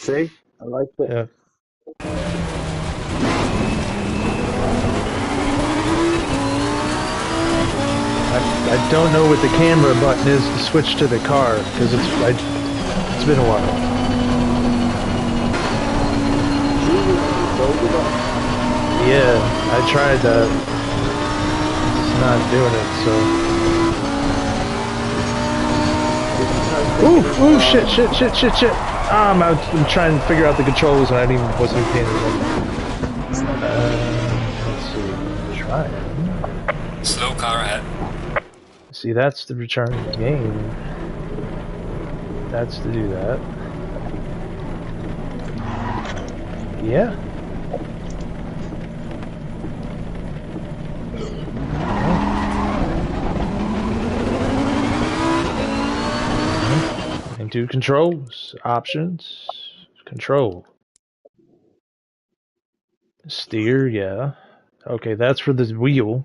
See? I like it. Yeah. I don't know what the camera button is to switch to the car because it's been a while. Yeah, I tried that. It's not doing it. So. Ooh, shit. I'm trying to figure out the controls and wasn't even paying attention. Let's see. Try it. Slow car ahead. See, that's the return of the game. That's to do that. Yeah. Into controls, options, control. Steer, yeah. Okay, that's for the wheel.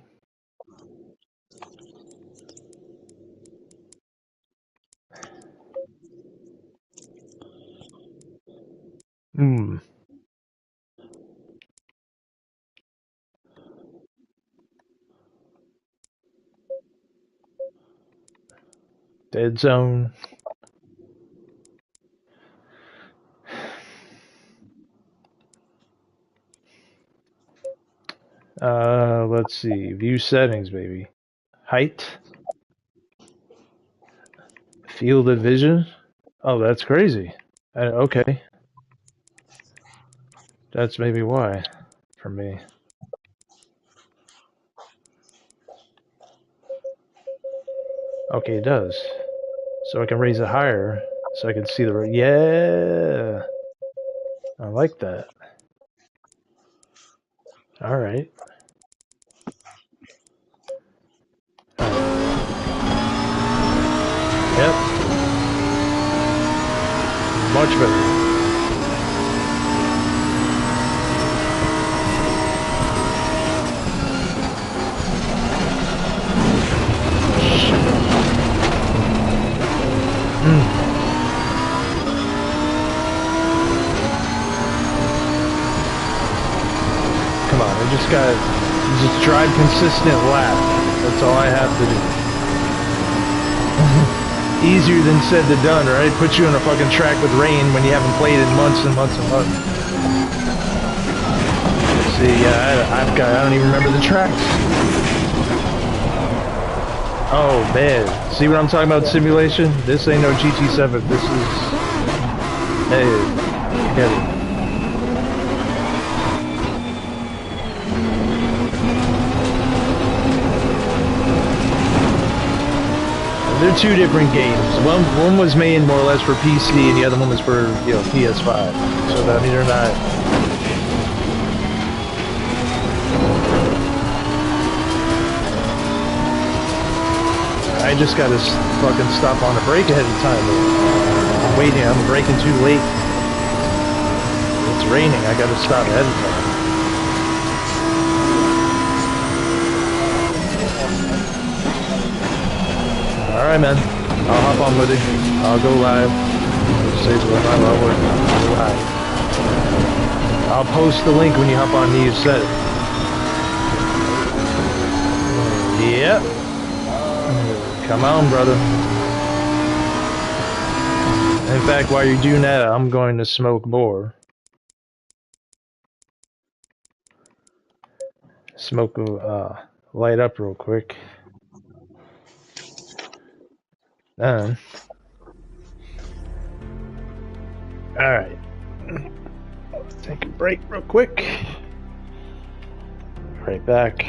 Dead zone. Let's see. View settings, baby. Height. Field of vision. Oh, that's crazy. Okay. That's maybe why. For me. Okay, it does. So I can raise it higher. So I can see the... Yeah! I like that. Alright. Yep. Much better. Come on, I just drive consistent lap. That's all I have to do. Easier than said to done, right? Put you on a fucking track with rain when you haven't played in months and months and months. See, I don't even remember the tracks. Oh man, see what I'm talking about? Simulation. This ain't no GT7. This is, hey, forget it. They're two different games. One was made more or less for PC, and the other one was for PS5. So that, I mean, they're not. I just gotta fucking stop on the brake ahead of time. I'm waiting. I'm braking too late. It's raining. I gotta stop ahead of time. Alright, man. I'll hop on with it. I'll go live. I'll post the link when you hop on the set. Yep. Come on, brother. In fact, while you're doing that, I'm going to smoke more. Smoke, light up real quick. Alright. Take a break real quick. Right back.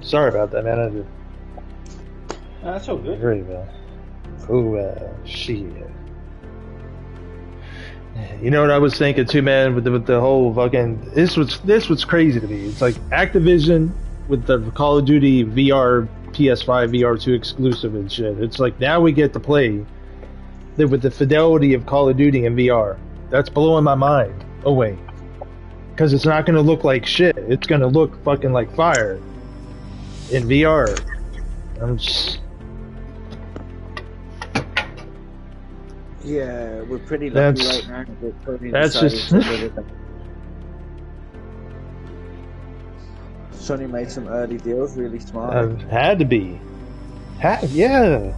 Sorry about that, man. That's all good. Very well. Oh, shit. You know what I was thinking too, man, with the whole fucking this was crazy to me. It's like Activision with the Call of Duty VR, PS5, VR2 exclusive and shit. It's like now we get to play with the fidelity of Call of Duty in VR. That's blowing my mind away. Because it's not going to look like shit. It's going to look fucking like fire in VR. I'm just... Yeah, we're pretty lucky right now. That's just... Sony made some early deals, really smart. Had to be. Yeah.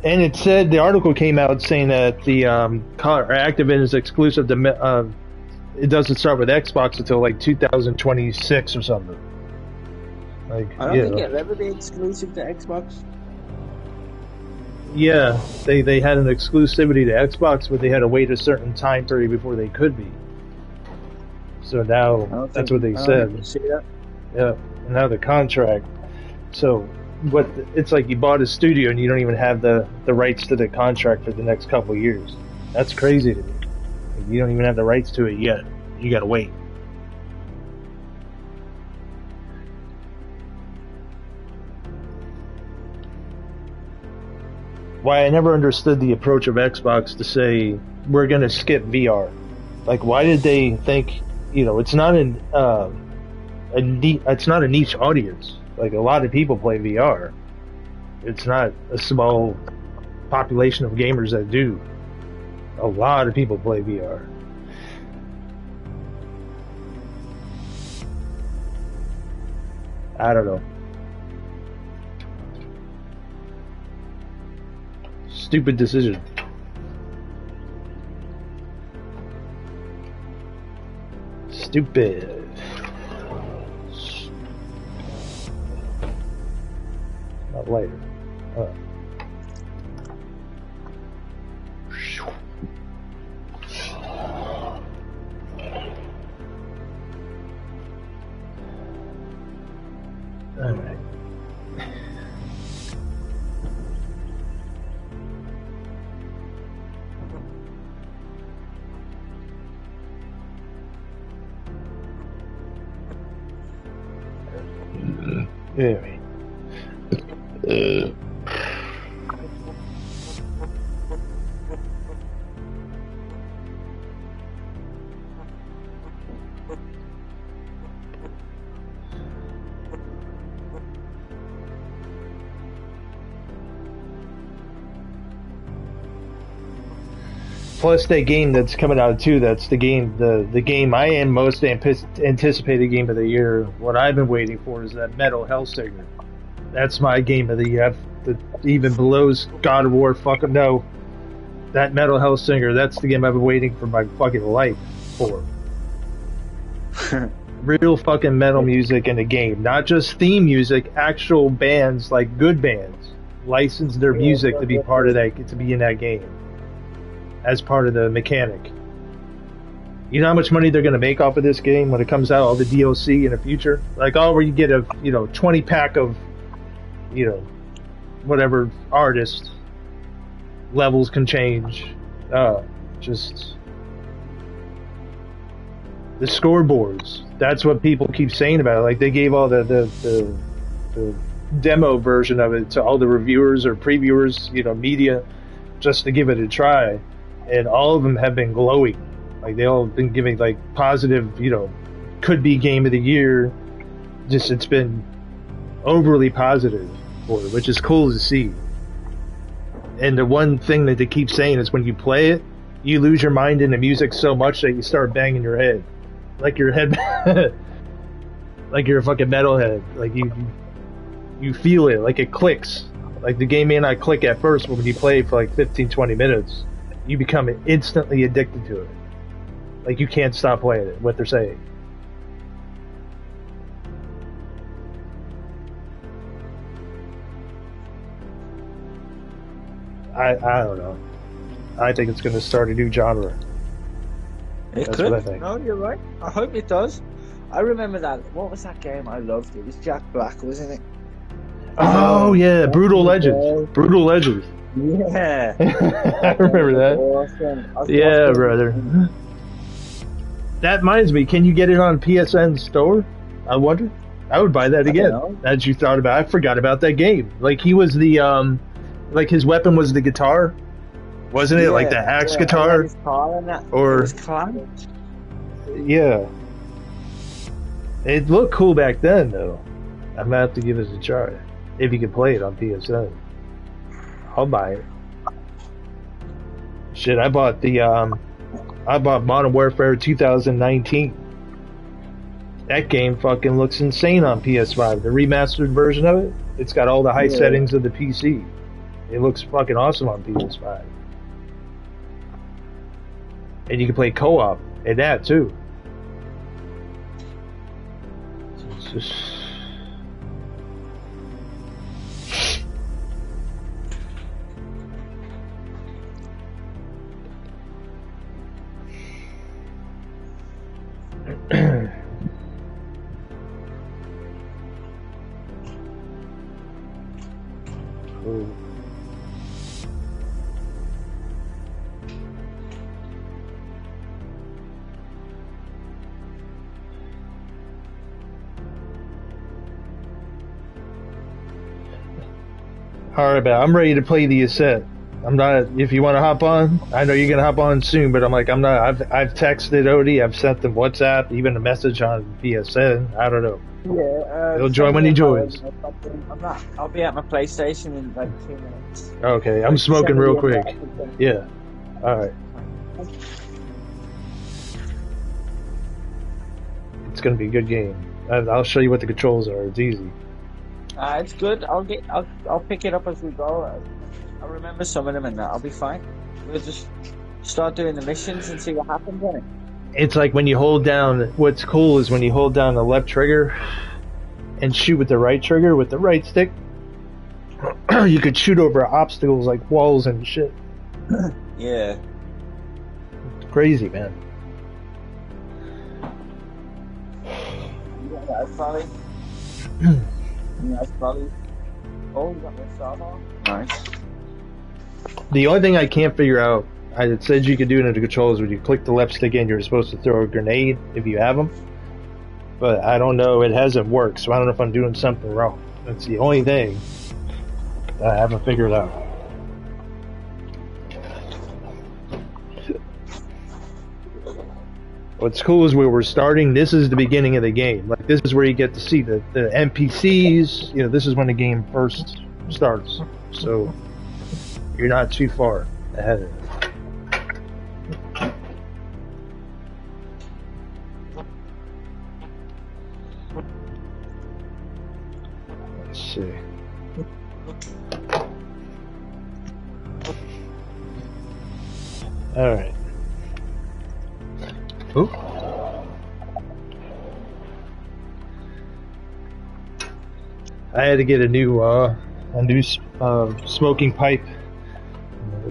And it said, the article came out saying that the Activision is exclusive to, it doesn't start with Xbox until like 2026 or something. Like, I don't think it'll ever be exclusive to Xbox. Yeah, they had an exclusivity to Xbox, but they had to wait a certain time period before they could be. So now that's what they said. See that? Yeah, and now the contract. So what? It's like you bought a studio and you don't even have the rights to the contract for the next couple of years. That's crazy to me. You don't even have the rights to it yet. You gotta wait. Why I never understood the approach of Xbox to say we're gonna skip VR. Like, why did they think? You know, it's not it's not a niche audience. Like, a lot of people play VR. It's not a small population of gamers that do. A lot of people play VR. I don't know. Stupid decision. Stupid. Not later. Alright. Anyway. Plus, that game that's coming out too. That's the game. The game I am most anticipated game of the year. What I've been waiting for is that Metal Hellsinger. That's my game of the year. Even below God of War. Fucking no. That Metal Hellsinger. That's the game I've been waiting for my fucking life for. Real fucking metal music in a game, not just theme music. Actual bands, like good bands, license their music to be part of that. To be in that game. As part of the mechanic. You know how much money they're going to make off of this game when it comes out, all the DLC in the future? Like, where you get a, 20 pack of, whatever artist. Levels can change. Just... The scoreboards. That's what people keep saying about it. Like, they gave all the demo version of it to all the reviewers or previewers, media, just to give it a try. And all of them have been glowing. Like, they all have been giving, like, positive, could be game of the year. Just, it's been overly positive for it, which is cool to see. And the one thing that they keep saying is when you play it, you lose your mind in the music so much that you start banging your head. Like your head, like you're a fucking metalhead. Like, you feel it, like it clicks. Like, the game may not click at first, but when you play for like 15, 20 minutes, you become instantly addicted to it. Like, you can't stop playing it, what they're saying. I don't know. I think it's going to start a new genre. It That's could. what I think. No, you're right. I hope it does. I remember that. What was that game I loved? It was Jack Black, wasn't it? Oh yeah, Brutal Legends. Yeah. Brutal Legends. Yeah. I remember that. Awesome. I was Yeah, watching- brother. That reminds me. Can you get it on PSN store? I wonder. I would buy that again. know. As you thought about, I forgot about that game. Like he was the like his weapon was the guitar, wasn't it? Like the axe yeah, guitar. his car and that. Or- It was clamped. Yeah. It looked cool back then, though. I'm gonna have to give it a try. If you can play it on PSN, I'll buy it. Shit, I bought Modern Warfare 2019. That game fucking looks insane on PS5. The remastered version of it, it's got all the high settings of the PC. It looks fucking awesome on PS5. And you can play co-op in that too. It's just... Cool. Alright, man, I'm ready to play the Ascent. I'm not, if you want to hop on, I know you're going to hop on soon, but I'm like, I'm not, I've texted Odie, I've sent them WhatsApp, even a message on PSN, I don't know. Yeah. He'll join when he joins. I'm not. I'll be at my PlayStation in like 2 minutes. Okay, I'm smoking real quick. Yeah. Alright. It's going to be a good game. I'll show you what the controls are, it's easy. It's good. I'll pick it up as we go. I remember some of them and that. I'll be fine. We'll just start doing the missions and see what happens on it. It's like when you hold down, what's cool is when you hold down the left trigger and shoot with the right trigger, with the right stick, you could shoot over obstacles like walls and shit. Yeah. It's crazy, man. Yeah, that's probably. That's probably. Oh, you got my shot on? Nice. The only thing I can't figure out, it said you could do it in the controls when you click the left stick in, you're supposed to throw a grenade if you have them. But I don't know, it hasn't worked, so I don't know if I'm doing something wrong. That's the only thing that I haven't figured out. What's cool is where we're starting, this is the beginning of the game. Like, this is where you get to see the NPCs, you know, this is when the game first starts. So, you're not too far ahead of it. Let's see. Alright. Ooh. I had to get a new smoking pipe.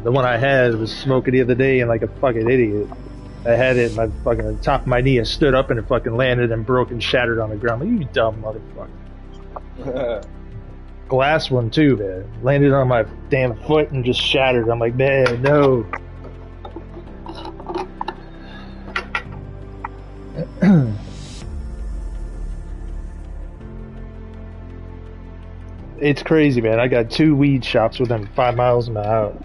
The one I had was smoking the other day, and like a fucking idiot, I had it. My fucking the top of my knee. I stood up and it fucking landed and broke and shattered on the ground. Like, you dumb motherfucker. Glass one too, man. Landed on my damn foot and just shattered. I'm like, man, no. It's crazy, man. I got 2 weed shops within 5 miles of my house.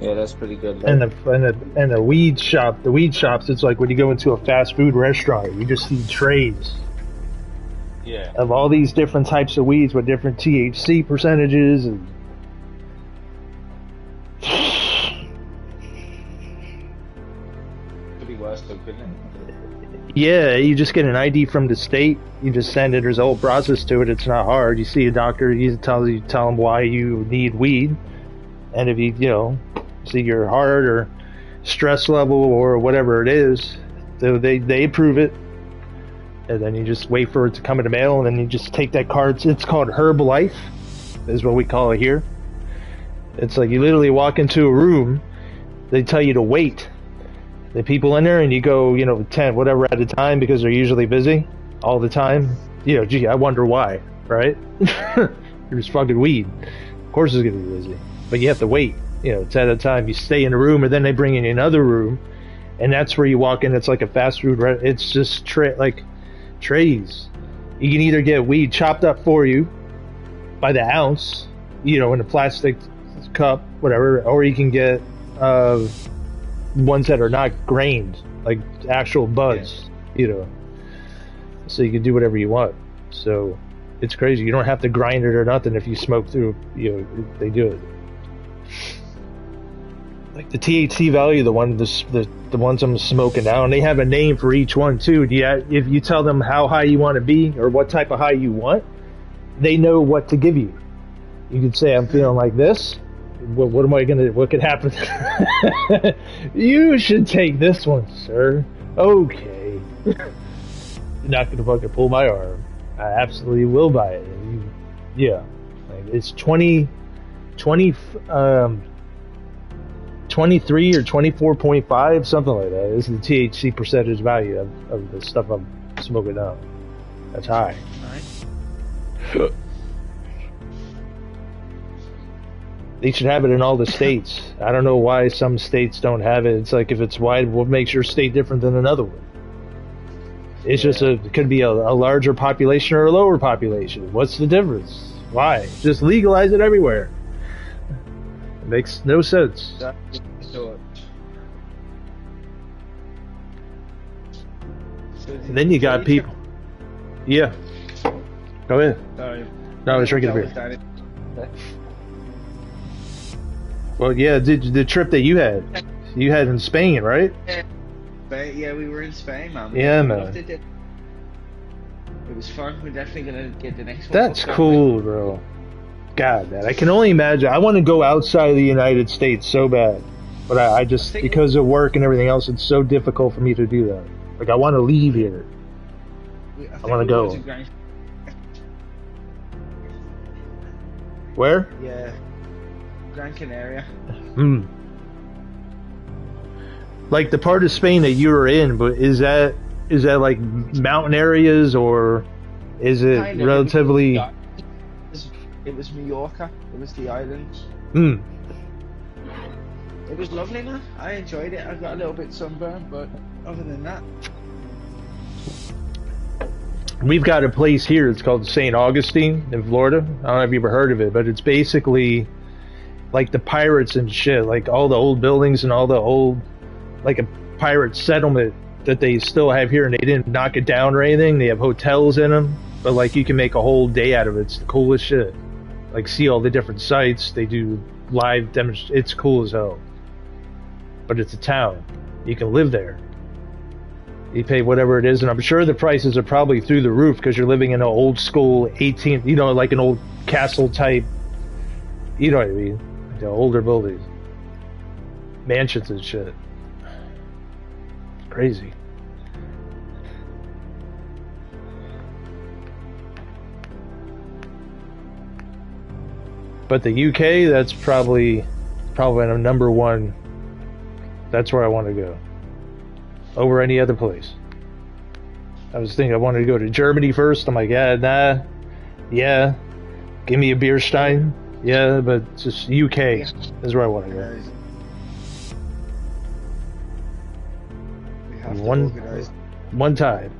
Yeah, that's pretty good. And the weed shops, it's like when you go into a fast food restaurant, you just see trays of all these different types of weeds with different THC percentages and Could be worse though, couldn't it? yeah, you just get an ID from the state. You just send it. There's a whole process to it. It's not hard. You see a doctor. You tell him why you need weed, and if you see your heart or stress level or whatever it is, they approve it, and then you just wait for it to come in the mail, and then you just take that card. It's called Herbalife, is what we call it here. It's like you literally walk into a room, they tell you to wait. The people in there, and you go, 10, whatever at a time, because they're usually busy all the time. Gee, I wonder why, right? There's fucking weed. Of course it's gonna be busy, but you have to wait. 10 at a time. You stay in a room, and then they bring in another room, and that's where you walk in. It's like a fast food. It's just like trays. You can either get weed chopped up for you by the ounce, in a plastic cup, whatever, or you can get ones that are not grained, like actual buds, so you can do whatever you want. So it's crazy. You don't have to grind it or nothing. If you smoke through, they do it. Like the THC value, the ones I'm smoking now, and they have a name for each one too. If you tell them how high you want to be or what type of high you want, they know what to give you. You can say, I'm feeling like this. What am I gonna? What could happen? You should take this one, sir. Okay. You're not gonna fucking pull my arm. I absolutely will buy it. Yeah, like it's 23 or 24.5, something like that. This is the THC percentage value of the stuff I'm smoking now. That's high. Nice. They should have it in all the states. I don't know why some states don't have it. It's like, if it's wide, what makes your state different than another one? It's just it could be a larger population or a lower population. What's the difference? Why? Just legalize it everywhere. It makes no sense. And then you got people. Yeah. Go ahead. Sorry. No, I was drinking a beer. Well, yeah, the trip that you had in Spain, right? Yeah, we were in Spain, man. Yeah, man. It was fun. We're definitely gonna get the next one. That's cool, bro. God, man, I can only imagine. I want to go outside of the United States so bad, but I just, because of work and everything else, it's so difficult for me to do that. Like, I want to leave here. I want to go. Where? Yeah, Gran Canaria. Like the part of Spain that you were in, but is that like mountain areas, or is it Kind of. relatively? It was Mallorca. It was the islands. It was lovely, man. I enjoyed it. I got a little bit sunburned, but other than that, We've got a place here. It's called St. Augustine in Florida. I don't know if you've ever heard of it, but it's basically like the pirates and shit. Like all the old buildings and all the old, like a pirate settlement that they still have here, and they didn't knock it down or anything. They have hotels in them, but like you can make a whole day out of it. It's the coolest shit. Like see all the different sites. They do live demonstrations. It's cool as hell. But it's a town. You can live there. You pay whatever it is, and I'm sure the prices are probably through the roof because you're living in an old school 18th, like an old castle type, you know what I mean? The older buildings, mansions and shit. Crazy. But the UK, that's probably number one. That's where I want to go. Over any other place. I was thinking I wanted to go to Germany first. I'm like, yeah, give me a beer stein. Yeah, but just UK is where I want to go. we have to One time.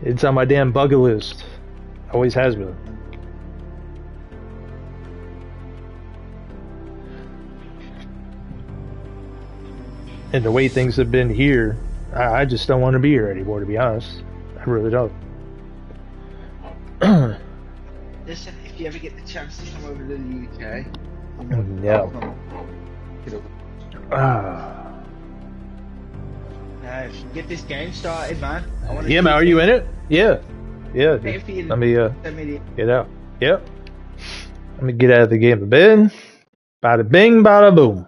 It's on my damn bucket list. Always has been. And the way things have been here, I just don't want to be here anymore, to be honest. I really don't. Listen, if you ever get the chance to come over to the UK, Yeah. Get this game started, man. I wanna Yeah, man, are you in it? Yeah. Yeah. Pay for you. Let me Send me the get out. Yep. Let me get out of the game a bit. Bada bing, bada boom.